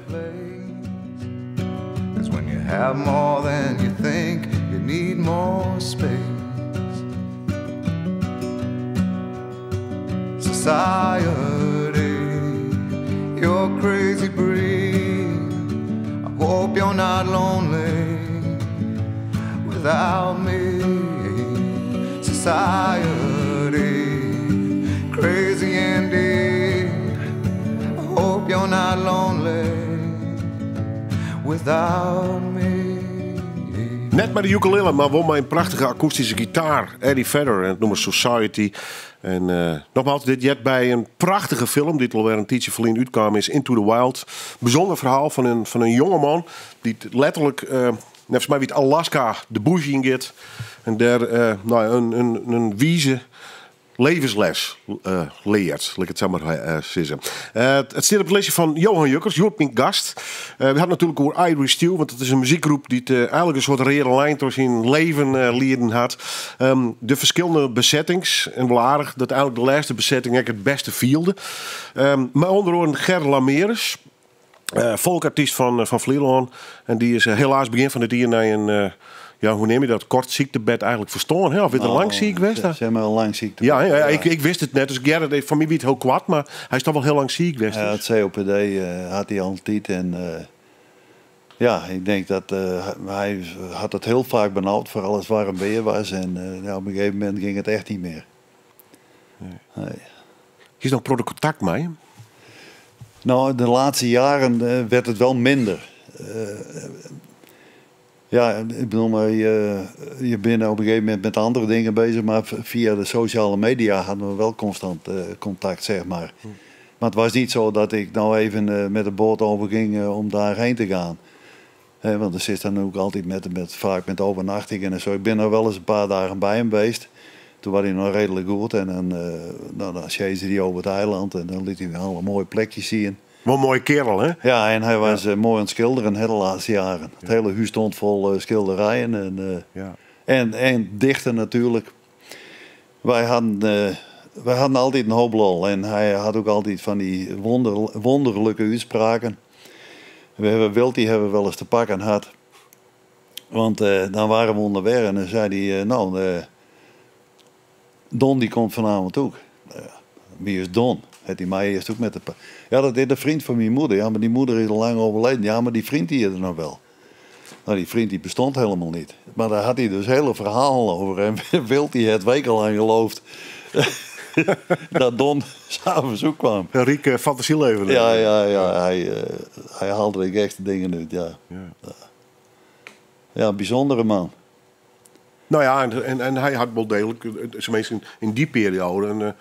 Cause when you have more than you think, you need more space. Society, you're crazy breed. I hope you're not lonely without me. Society, crazy indeed. I hope you're not lonely without me.
Net met de ukulele, maar wel mijn prachtige akoestische gitaar. Eddie Vedder, en het noemen Society. En nogmaals, dit jet bij een prachtige film, die alweer een tijdje verleden uitkwam, is Into the Wild. Bijzonder verhaal van een jongeman die letterlijk, volgens mij weet Alaska de bush in gaat. En daar een wieze levensles leert, laat ik het zo maar zeggen. Het staat op het lijstje van Johan Jukkers, Joop mijn gast. We hadden natuurlijk over Irish Stew, want het is een muziekgroep die eigenlijk een soort rare lijn door zijn leven leren had. De verschillende besettings, en wel aardig dat eigenlijk de laatste bezetting het beste vielde. Maar onder andere Ger Lameres, volkartiest van Vleeland. En die is helaas begin van het jaar naar een... hoe neem je dat? Kort ziektebed eigenlijk verstaan. Hè? Of is het lang ziek geweest?
Zeg maar een lang ziekte.
Ja. Ik wist het net. Dus Gerrit, van mij weet het heel kwad, maar hij is toch wel heel lang ziek geweest.
Ja, het COPD had hij altijd. En ik denk dat hij had het heel vaak benauwd voor alles waar een weer was. En op een gegeven moment ging het echt niet meer. Nee.
Je is nog contact met hem?
Nou, de laatste jaren werd het wel minder. Ja, ik bedoel, maar je bent op een gegeven moment met andere dingen bezig, maar via de sociale media hadden we wel constant contact, zeg maar. Maar het was niet zo dat ik nou even met de boot overging om daarheen te gaan. Want er zit dan ook altijd vaak met overnachtingen en zo. Ik ben er wel eens een paar dagen bij hem geweest. Toen was hij nog redelijk goed en dan chaseerde hij over het eiland en dan liet hij alle mooie plekjes zien.
Wat een mooie kerel, hè?
Ja, en hij was mooi aan het schilderen de laatste jaren. Het hele huis stond vol schilderijen en dichten natuurlijk. Wij hadden altijd een hoop lol en hij had ook altijd van die wonderlijke uitspraken. Wilty hebben we wel eens te pakken gehad. Want dan waren we onderweg en dan zei hij, Don die komt vanavond ook. Wie is Don? Had hij mij eerst ook met de... Ja, dat is de vriend van mijn moeder. Ja, maar die moeder is al lang overleden. Ja, maar die vriend die is er nog wel. Nou, die vriend die bestond helemaal niet. Maar daar had hij dus hele verhalen over. En Wilty het wekenlang geloofd dat Don s'avonds ook kwam.
Een riek fantasieleven.
Ja. Hij haalde de gekste dingen uit, ja. Ja, een bijzondere man.
Nou ja, en hij had wel degelijk, tenminste in die periode,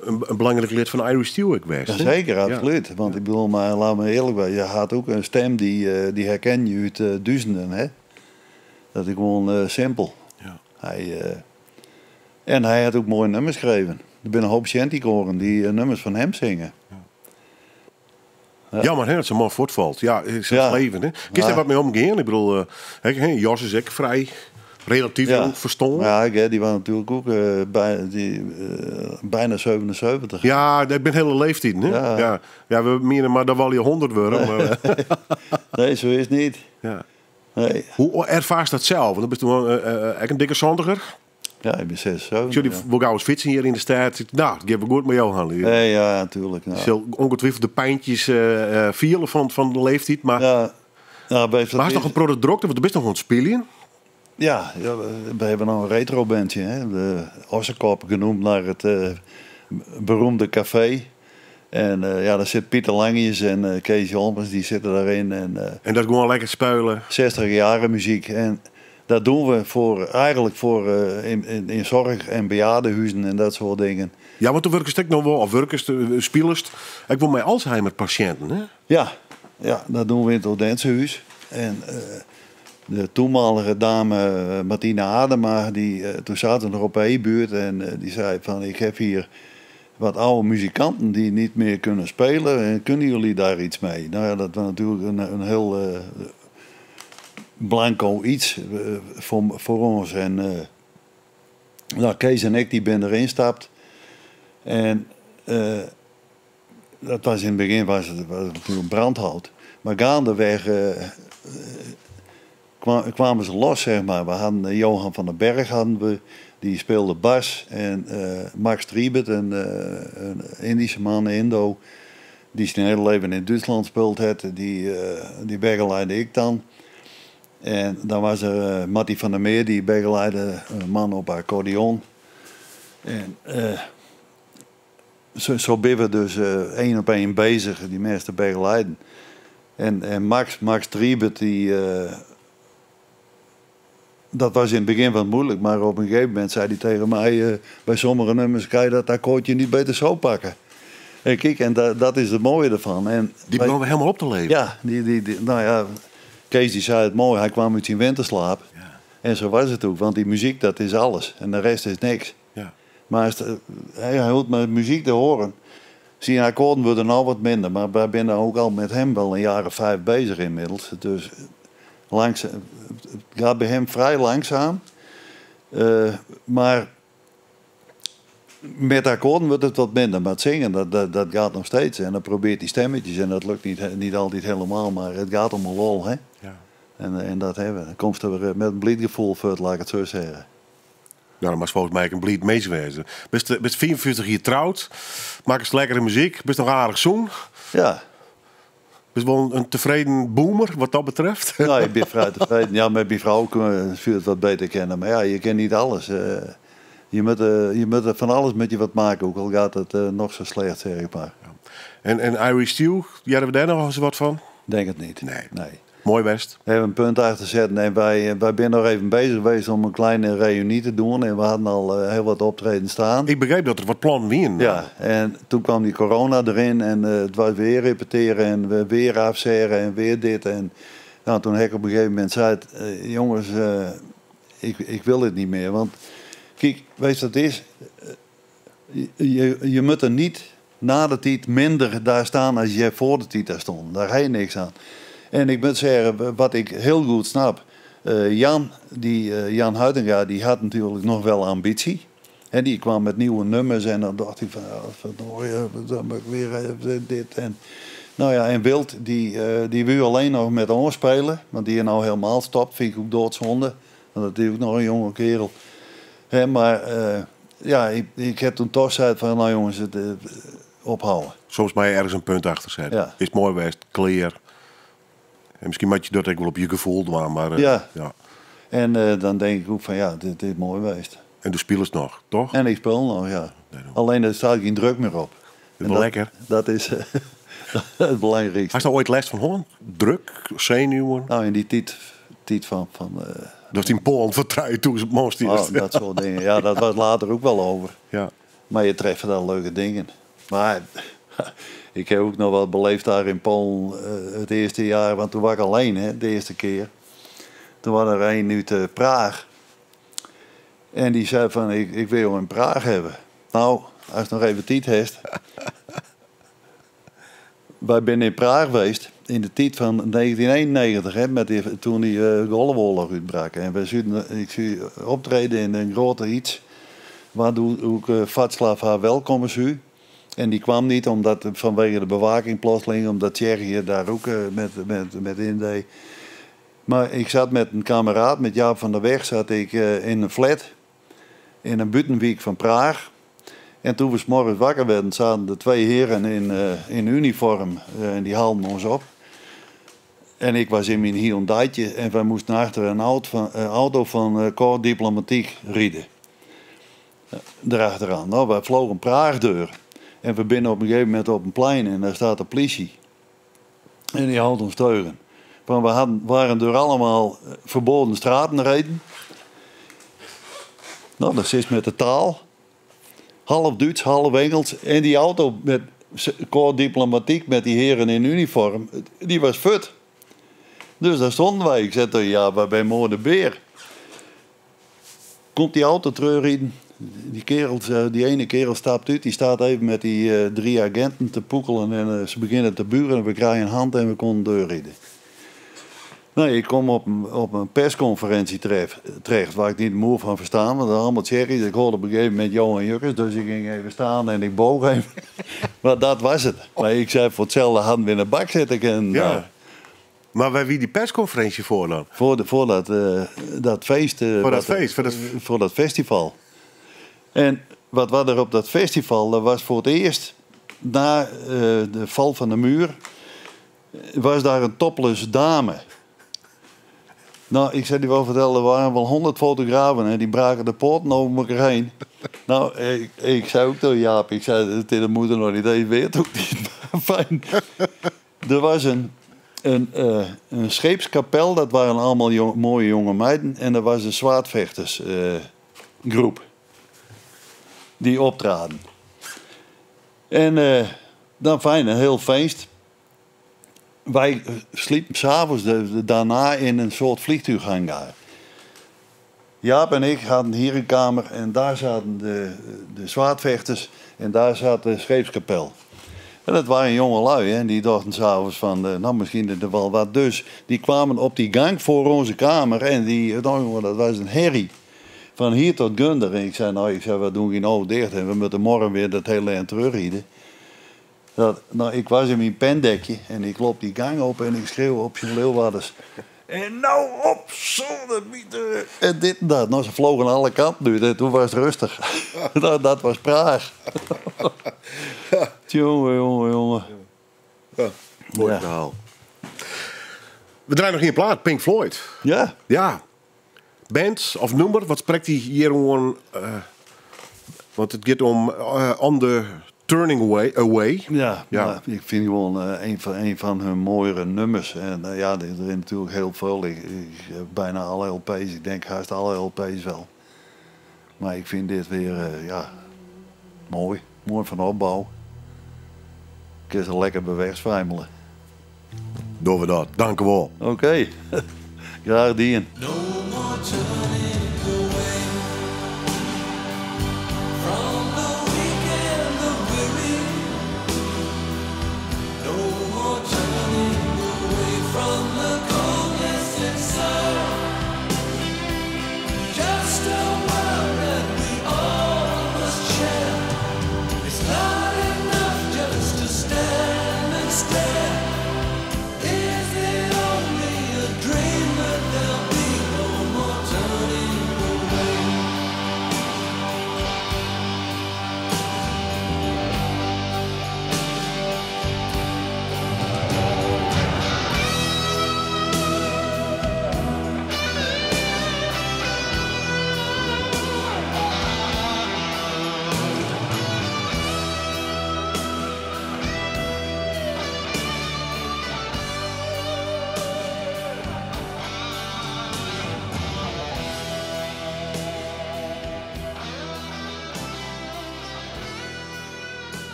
een belangrijk lid van Irish Steel geweest.
Ja, zeker, absoluut. Ja. Want ik bedoel, maar laat me eerlijk zijn, je had ook een stem die herken je uit duizenden, hè. Dat is gewoon simpel. Ja. En hij had ook mooie nummers geschreven. Er zijn een hoop shantykoren die nummers van hem zingen.
Ja, maar dat ze maar voortvalt. Ja, is het leven, hè. Kun je daar wat mee omgaan? Ik bedoel, Jos is ook vrij relatief verstonden.
Ja, die was natuurlijk ook bijna 77.
Ja, dat ben hele leeftijd, hè? Ja, we menen maar dat wel je 100 worden. Maar...
Nee, zo is het niet.
Ja.
Nee.
Hoe ervaart dat zelf? Want dan ben je echt een dikke zondiger.
Ja, ik ben 76.
Jullie gaan fietsen hier in de stad. Nou, ik heb het goed met jou gaan leren.
Nee, ja, natuurlijk. Nou.
Je ongetwijfeld de pijntjes vielen van de leeftijd. Maar maar is nog een product drokte, want er is nog een spelen.
Ja, we hebben nog een retro-bandje. Hè? De Ossekop genoemd naar het beroemde café. En daar zit Pieter Langejes en Kees Jolmers, die zitten daarin. En
dat is gewoon lekker spuilen.
60 jaren muziek. En dat doen we eigenlijk voor in zorg- en bejaardenhuizen en dat soort dingen.
Ja, want toen werken stek nog wel, of werken spelers. Ik wil met Alzheimer-patiënten, hè?
Ja, dat doen we in het Odensehuis. En de toenmalige dame Martina Adema, toen zaten we nog op een buurt en die zei van, ik heb hier wat oude muzikanten die niet meer kunnen spelen. En kunnen jullie daar iets mee? Nou ja, dat was natuurlijk een heel blanco iets voor ons. En Kees en ik die ben erin stapt. En dat was in het begin was het natuurlijk brandhout. Maar gaandeweg kwamen ze los, zeg maar. We hadden Johan van den Berg, die speelde bas. En Max Triebet, een Indische man, Indo, die zijn hele leven in Duitsland speelt had, die begeleidde ik dan. En dan was er Mattie van der Meer, die begeleidde een man op accordeon. En zo ben we dus 1 op 1 bezig, die mensen begeleiden. En Max Triebet, dat was in het begin wat moeilijk, maar op een gegeven moment zei hij tegen mij, bij sommige nummers kan je dat akkoordje niet beter zo pakken. En kijk, en dat is het mooie ervan. En
die begonnen we helemaal op te leven.
Ja, nou ja, Kees die zei het mooi, hij kwam uit zijn winterslaap. Ja. En zo was het ook, want die muziek dat is alles en de rest is niks. Ja. Maar hij hoort met muziek te horen. Zijn akkoorden worden nou wat minder, maar wij zijn ook al met hem wel een jaar of 5 bezig inmiddels. Dus het gaat bij hem vrij langzaam. Maar met akkoorden wordt het wat minder. Maar het zingen, dat gaat nog steeds. En dan probeert hij stemmetjes en dat lukt niet altijd helemaal. Maar het gaat om een lol, hè. Ja. En dat hebben we. Dan komt er weer met een bliedgevoel voor, laat ik het zo zeggen.
Nou, dat was volgens mij een blied meeswezen. Best 44 jaar trouwd. Maak eens lekkere muziek. Best nog aardig zoen.
Ja.
Best wel een tevreden boomer wat dat betreft.
Nou, ik ben vrij tevreden. Ja, met mijn vrouw kun je het wat beter kennen. Maar ja, je kent niet alles. Je moet er van alles met je wat maken, ook al gaat het nog zo slecht, zeg ik maar.
En Irish Stew, hadden we daar nog eens wat van?
Denk het niet.
Nee. Mooi West.
We hebben een punt achter zetten en wij zijn nog even bezig geweest om een kleine reunie te doen. En we hadden al heel wat optreden staan.
Ik begreep dat er wat plannen waren.
Ja, en toen kwam die corona erin en het was weer repeteren en we weer afzeggen en weer dit. En nou, toen heb ik op een gegeven moment zei, jongens, ik wil dit niet meer. Want kijk, weet je wat het is? Je moet er niet na de tijd minder daar staan als je voor de tijd daar stond. Daar heb je niks aan. En ik moet zeggen, wat ik heel goed snap. Jan Huizinga, die had natuurlijk nog wel ambitie. En die kwam met nieuwe nummers en dan dacht ik van, dan moet ik weer dit. En, nou ja, en Wild, die wil alleen nog met ons spelen. Want die is nou helemaal stopt, vind ik ook doodzonde. Want dat is ook nog een jonge kerel. Maar ja, ik heb toen toch gezegd van, nou jongens, het ophouden.
Soms maar je ergens een punt achter zetten.
Ja.
Is mooi West, clear. En misschien moet je dat ook wel op je gevoel doen, maar
Ja.
ja.
En dan denk ik ook van, ja, dit is mooi geweest.
En de spelers nog, toch?
En ik speel nog, ja. Alleen er staat geen druk meer op.
Dat is wel lekker.
Dat is het belangrijkste.
Had je nou ooit last van hoorn? Druk, zenuwen?
Nou, in die tijd van
Dat die in Polen vertrouwen toen ze het mooiste is.
dat soort dingen. Ja, dat was later ook wel over.
Ja.
Maar je treft wel leuke dingen. Maar ik heb ook nog wat beleefd daar in Polen het eerste jaar. Want toen was ik alleen, hè, de eerste keer. Toen was er een uit Praag. En die zei van, ik wil jou in Praag hebben. Nou, als je nog even tijd hebt. Wij zijn in Praag geweest in de tijd van 1991, hè, toen die Golfoorlog uitbrak. En ik zie optreden in een grote iets, waar ook Václav Havel komen u. En die kwam niet omdat vanwege de bewaking plotseling, omdat Tsjechië daar ook met in deed. Maar ik zat met een kameraad, met Jaap van der Weg, zat ik in een flat in een buitenwijk van Praag. En toen we 's morgens wakker werden, zaten de twee heren in uniform en die haalden ons op. En ik was in mijn Hyundai'tje en wij moesten achter een auto van Corps Diplomatiek rijden. Erachteraan. Nou, wij vlogen Praag deur. En we binnen op een gegeven moment op een plein en daar staat de politie. En die houdt ons teugen. Want we waren door allemaal verboden straten rijden. Nou, dat is met de taal. Half Duits, half Engels. En die auto met Corps Diplomatiek, met die heren in uniform, die was fut. Dus daar stonden wij. Ik zei, ja, wij bij Moorde Beer. Komt die auto terugrijden. Die ene kerel stapt uit. Die staat even met die 3 agenten te poekelen. En ze beginnen te buren. En we krijgen een hand en we konden doorrijden. Nou, ik kom op een persconferentie terecht waar ik niet de moe van verstaan. Want dat allemaal Tsjechisch. Ik hoorde op een gegeven moment Johan Jukkers. Dus ik ging even staan en ik boog even. Maar dat was het. Maar ik zei, voor hetzelfde hand weer in de bak zitten. En,
Ja. Maar waar wie die persconferentie voor dan?
Voor dat feest. Voor dat festival. En wat was er op dat festival? Dat was voor het eerst, na de val van de muur, was daar een topless dame. Nou, ik zei die wel vertellen, er waren wel 100 fotografen en die braken de poorten over elkaar heen. Nou, ik zei ook tegen Jaap, ik zei, dit moet er nog niet eens weet ook niet. Fijn. Er was een scheepskapel, dat waren allemaal mooie jonge meiden. En er was een zwaardvechtersgroep die optraden. En dan fijn, een heel feest. Wij sliepen s'avonds daarna in een soort vliegtuighangar. Jaap en ik hadden hier een kamer en daar zaten de zwaardvechters en daar zat de scheepskapel. En dat waren jonge lui en die dachten s'avonds van, nou misschien is er wel wat. Dus die kwamen op die gang voor onze kamer en dat was een herrie. Van hier tot Gunder. En ik zei, we doen geen oog dicht en we moeten morgen weer dat hele eind terugrijden. Ik was in mijn pendekje en ik loop die gang op en ik schreeuw op zijn Leeuwarders. En nou op, zonnebieter. En dit en dat. Nou, ze vlogen alle kanten uit en toen was het rustig. dat was Praag. Jongen.
Ja, mooi
Ja.
verhaal. We draaien nog geen plaat, Pink Floyd.
Ja.
Ja. Band of nummer, wat spreekt die hier gewoon Want het gaat om On the Turning Away.
Ja,
Ja.
maar ik vind gewoon een van hun mooiere nummers. En ja, er is natuurlijk heel veel. Ik heb bijna alle LP's. Ik denk haast alle LP's wel. Maar ik vind dit weer, mooi. Mooi van opbouw. Ik kan ze lekker bewegsfijmelen.
Doen we dat. Dank u wel.
Oké. Graag gedaan.
No more turning